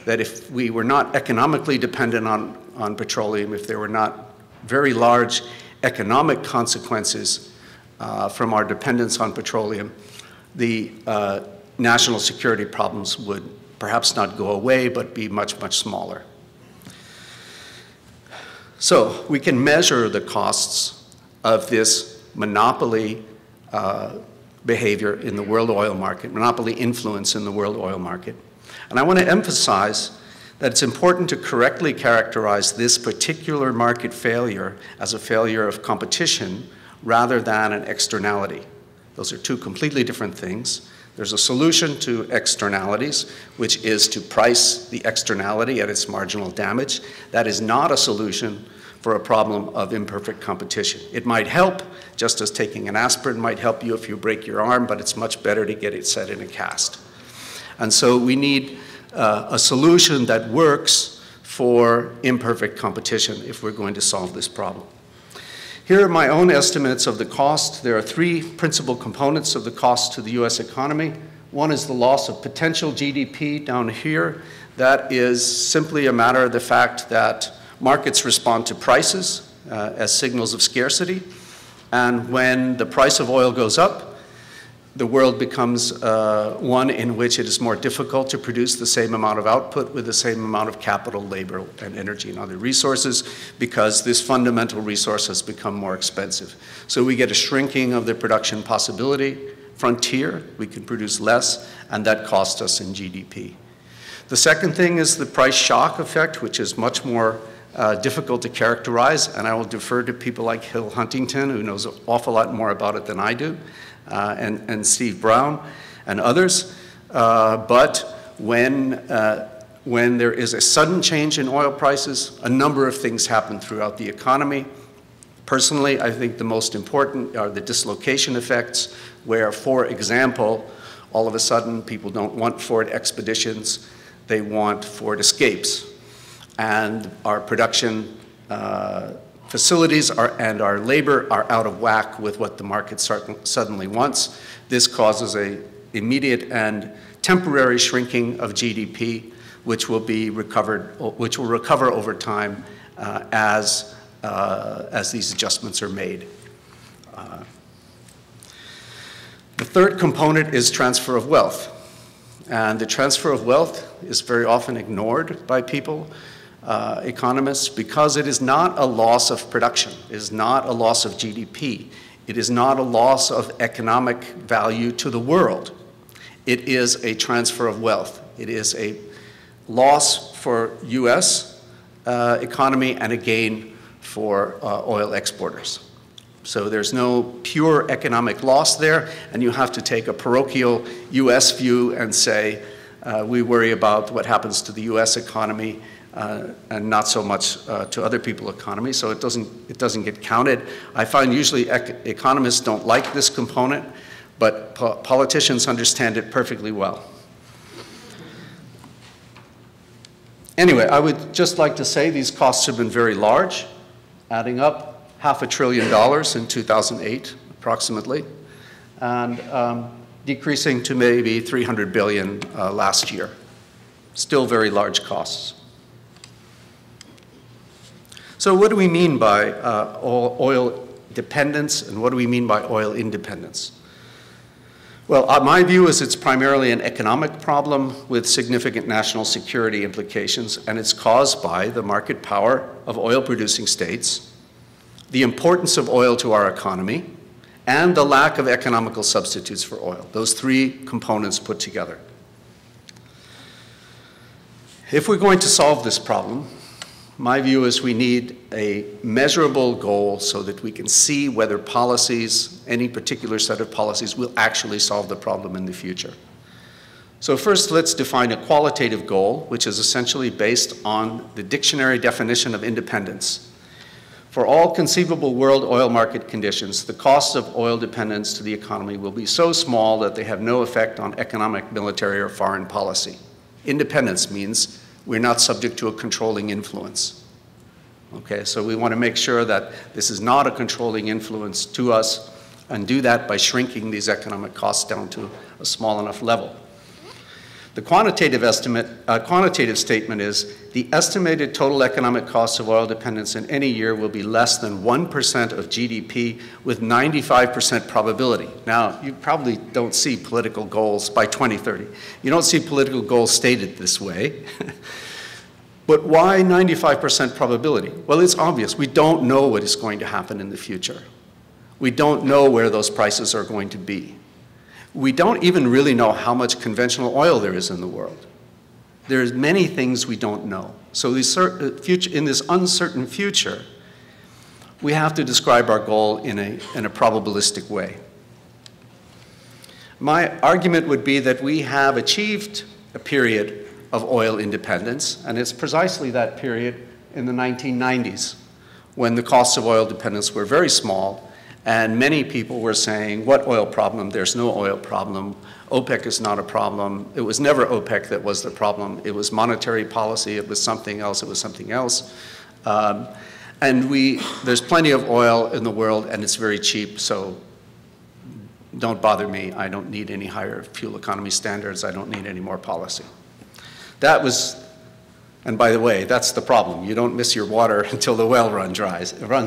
that if we were not economically dependent on petroleum, if there were not very large economic consequences from our dependence on petroleum, the national security problems would perhaps not go away, but be much, much smaller. So we can measure the costs of this monopoly behavior in the world oil market, monopoly influence in the world oil market. And I want to emphasize that it's important to correctly characterize this particular market failure as a failure of competition rather than an externality. Those are two completely different things. There's a solution to externalities, which is to price the externality at its marginal damage. That is not a solution for a problem of imperfect competition. It might help, just as taking an aspirin might help you if you break your arm, but it's much better to get it set in a cast. And so we need a solution that works for imperfect competition if we're going to solve this problem. Here are my own estimates of the cost. There are three principal components of the cost to the US economy. One is the loss of potential GDP down here. That is simply a matter of the fact that markets respond to prices as signals of scarcity. And when the price of oil goes up, the world becomes one in which it is more difficult to produce the same amount of output with the same amount of capital, labor, and energy and other resources because this fundamental resource has become more expensive. So we get a shrinking of the production possibility frontier. We can produce less, and that costs us in GDP. The second thing is the price shock effect, which is much more difficult to characterize, and I will defer to people like Hill Huntington, who knows an awful lot more about it than I do. And Steve Brown and others. But when there is a sudden change in oil prices, a number of things happen throughout the economy. Personally, I think the most important are the dislocation effects, where, for example, all of a sudden people don't want Ford expeditions, they want Ford escapes. And our production facilities and our labor are out of whack with what the market suddenly wants. This causes an immediate and temporary shrinking of GDP, which will recover over time as these adjustments are made. The third component is transfer of wealth. And the transfer of wealth is very often ignored by people. Economists, because it is not a loss of production, it is not a loss of GDP, it is not a loss of economic value to the world. It is a transfer of wealth. It is a loss for US economy and a gain for oil exporters. So there's no pure economic loss there, and you have to take a parochial US view and say, we worry about what happens to the US economy and not so much to other people's economies, so it doesn't get counted. I find usually economists don't like this component, but politicians understand it perfectly well. Anyway, I would just like to say these costs have been very large, adding up $500 billion in 2008, approximately, and decreasing to maybe $300 billion last year. Still very large costs. So what do we mean by oil dependence, and what do we mean by oil independence? Well, my view is it's primarily an economic problem with significant national security implications, and it's caused by the market power of oil-producing states, the importance of oil to our economy, and the lack of economical substitutes for oil. Those three components put together. If we're going to solve this problem, my view is we need a measurable goal so that we can see whether policies, any particular set of policies, will actually solve the problem in the future. So first, let's define a qualitative goal, which is essentially based on the dictionary definition of independence. For all conceivable world oil market conditions, the costs of oil dependence to the economy will be so small that they have no effect on economic, military, or foreign policy. Independence means we're not subject to a controlling influence. Okay, so we want to make sure that this is not a controlling influence to us, and do that by shrinking these economic costs down to a small enough level. The quantitative statement is the estimated total economic cost of oil dependence in any year will be less than 1% of GDP with 95% probability. Now, you probably don't see political goals by 2030. You don't see political goals stated this way. But why 95% probability? Well, it's obvious. We don't know what is going to happen in the future. We don't know where those prices are going to be. We don't even really know how much conventional oil there is in the world. There's many things we don't know. So in this uncertain future, we have to describe our goal in a probabilistic way. My argument would be that we have achieved a period of oil independence, and it's precisely that period in the 1990s when the costs of oil dependence were very small. And many people were saying, what oil problem? There's no oil problem. OPEC is not a problem. It was never OPEC that was the problem. It was monetary policy. It was something else. It was something else. There's plenty of oil in the world, and it's very cheap, so don't bother me. I don't need any higher fuel economy standards. I don't need any more policy. That was, and by the way, that's the problem. You don't miss your water until the well runs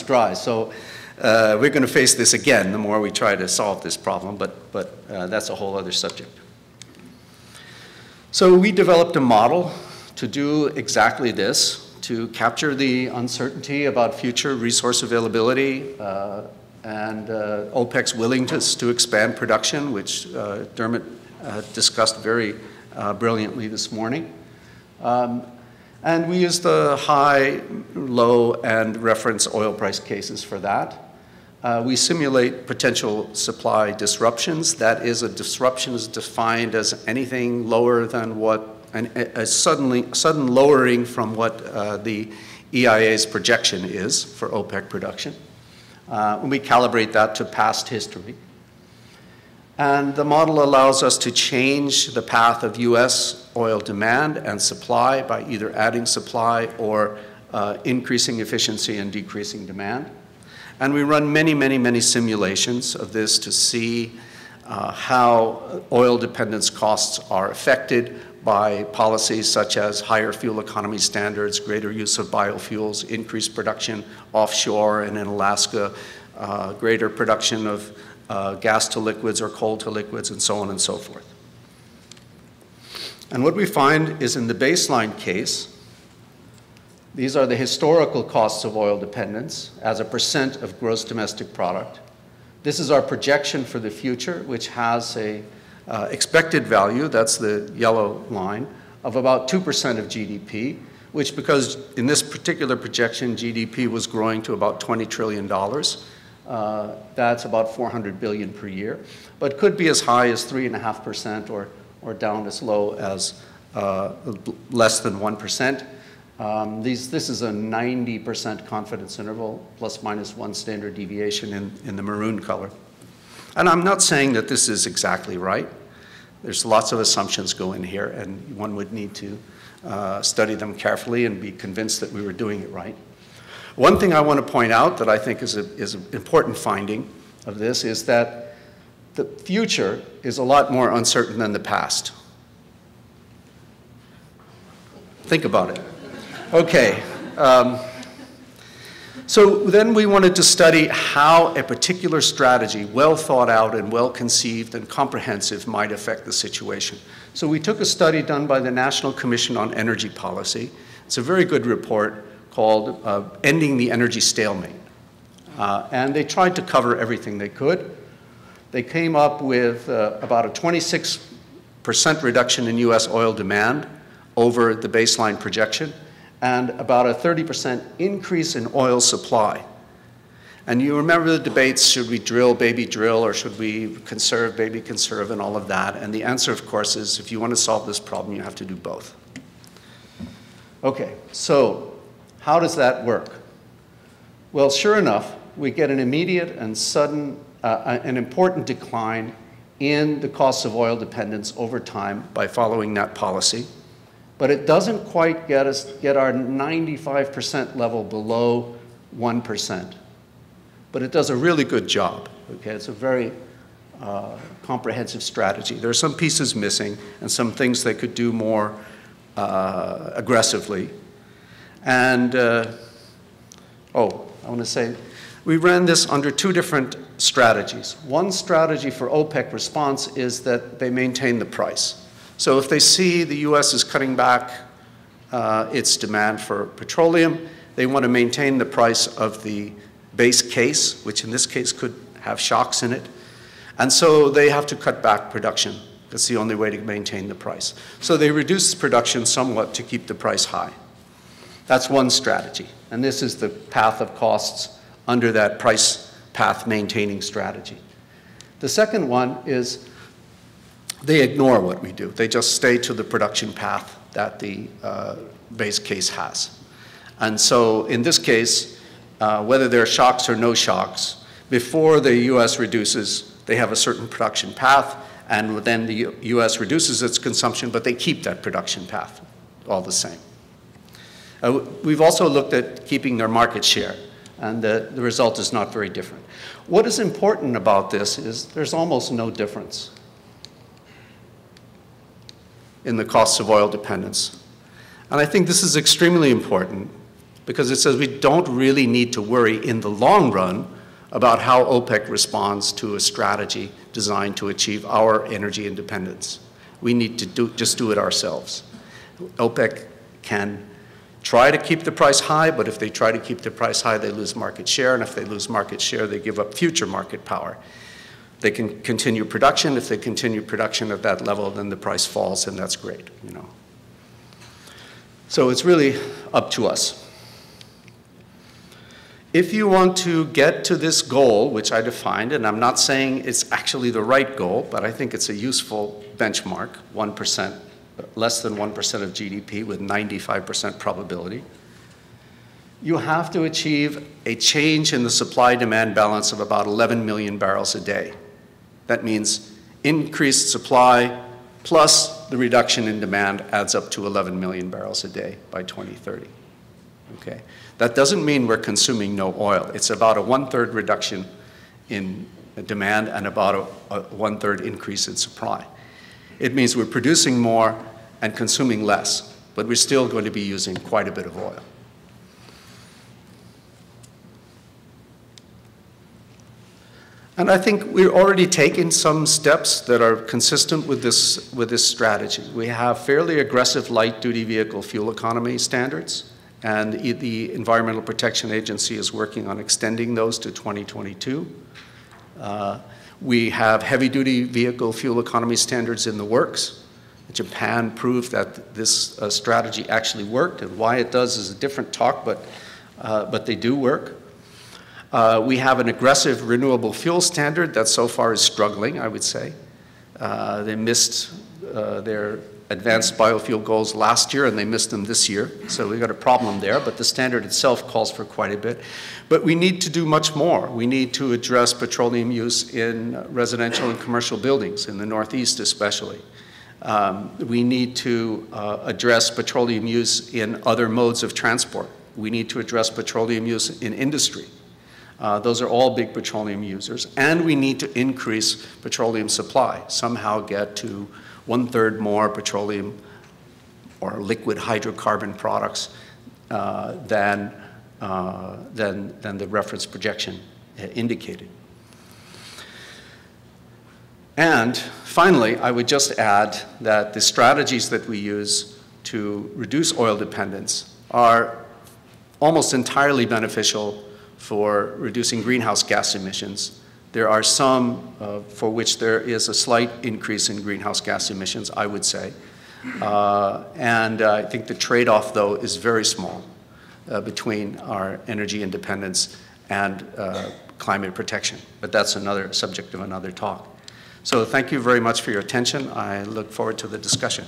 dry. So we're going to face this again the more we try to solve this problem, but that's a whole other subject. So we developed a model to do exactly this, to capture the uncertainty about future resource availability and OPEC's willingness to expand production, which Dermot discussed very brilliantly this morning. And we used the high, low, and reference oil price cases for that. We simulate potential supply disruptions. That is, a disruption is defined as anything lower than what, a sudden lowering from what the EIA's projection is for OPEC production. And we calibrate that to past history. And the model allows us to change the path of US oil demand and supply by either adding supply or increasing efficiency and decreasing demand. And we run many, many, many simulations of this to see how oil dependence costs are affected by policies such as higher fuel economy standards, greater use of biofuels, increased production offshore and in Alaska, greater production of gas to liquids or coal to liquids, and so on and so forth. And what we find is in the baseline case, these are the historical costs of oil dependence as a percent of gross domestic product. This is our projection for the future, which has a expected value, that's the yellow line, of about 2% of GDP, which because in this particular projection, GDP was growing to about $20 trillion. That's about 400 billion per year, but could be as high as 3.5% or down as low as less than 1%. This is a 90% confidence interval, plus minus 1 standard deviation in the maroon color. And I'm not saying that this is exactly right. There's lots of assumptions go in here, and one would need to study them carefully and be convinced that we were doing it right. One thing I want to point out that I think is an important finding of this is that the future is a lot more uncertain than the past. Think about it. Okay. So then we wanted to study how a particular strategy, well thought out and well conceived and comprehensive, might affect the situation. So we took a study done by the National Commission on Energy Policy. It's a very good report called Ending the Energy Stalemate. And they tried to cover everything they could. They came up with about a 26% reduction in US oil demand over the baseline projection, and about a 30% increase in oil supply. And you remember the debates, should we drill, baby drill, or should we conserve, baby conserve, and all of that. And the answer, of course, is if you want to solve this problem, you have to do both. Okay, so how does that work? Well, sure enough, we get an immediate and sudden, an important decline in the costs of oil dependence over time by following that policy. But it doesn't quite get our 95% level below 1%. But it does a really good job. Okay, it's a very comprehensive strategy. There are some pieces missing and some things they could do more aggressively. And, I want to say, we ran this under two different strategies. One strategy for OPEC response is that they maintain the price. So if they see the US is cutting back its demand for petroleum, they want to maintain the price of the base case, which in this case could have shocks in it. And so they have to cut back production. That's the only way to maintain the price. So they reduce production somewhat to keep the price high. That's one strategy. And this is the path of costs under that price path maintaining strategy. The second one is they ignore what we do. They just stay to the production path that the base case has. And so in this case, whether there are shocks or no shocks, before the US reduces, they have a certain production path, and then the US reduces its consumption, but they keep that production path all the same. We've also looked at keeping their market share, and the result is not very different. What is important about this is there's almost no difference in the costs of oil dependence. And I think this is extremely important because it says we don't really need to worry in the long run about how OPEC responds to a strategy designed to achieve our energy independence. We need to just do it ourselves. OPEC can try to keep the price high, but if they try to keep the price high, they lose market share, and if they lose market share, they give up future market power. They can continue production. If they continue production at that level, then the price falls, and that's great, you know. So it's really up to us. If you want to get to this goal, which I defined, and I'm not saying it's actually the right goal, but I think it's a useful benchmark, 1%, less than 1% of GDP with 95% probability, you have to achieve a change in the supply-demand balance of about 11 million barrels a day. That means increased supply plus the reduction in demand adds up to 11 million barrels a day by 2030. Okay? That doesn't mean we're consuming no oil. It's about a 1/3 reduction in demand and about a 1/3 increase in supply. It means we're producing more and consuming less, but we're still going to be using quite a bit of oil. And I think we're already taking some steps that are consistent with this strategy. We have fairly aggressive light-duty vehicle fuel economy standards, and the Environmental Protection Agency is working on extending those to 2022. We have heavy-duty vehicle fuel economy standards in the works. Japan proved that this strategy actually worked, and why it does is a different talk, but they do work. We have an aggressive renewable fuel standard that so far is struggling, I would say. They missed their advanced biofuel goals last year, and they missed them this year. So we've got a problem there, but the standard itself calls for quite a bit. But we need to do much more. We need to address petroleum use in residential and commercial buildings, in the Northeast especially. We need to address petroleum use in other modes of transport. We need to address petroleum use in industry. Those are all big petroleum users. And we need to increase petroleum supply, somehow get to 1/3 more petroleum or liquid hydrocarbon products than the reference projection indicated. And finally, I would just add that the strategies that we use to reduce oil dependence are almost entirely beneficial for reducing greenhouse gas emissions. There are some for which there is a slight increase in greenhouse gas emissions, I would say. And I think the trade-off, though, is very small between our energy independence and climate protection. But that's another subject of another talk. So thank you very much for your attention. I look forward to the discussion.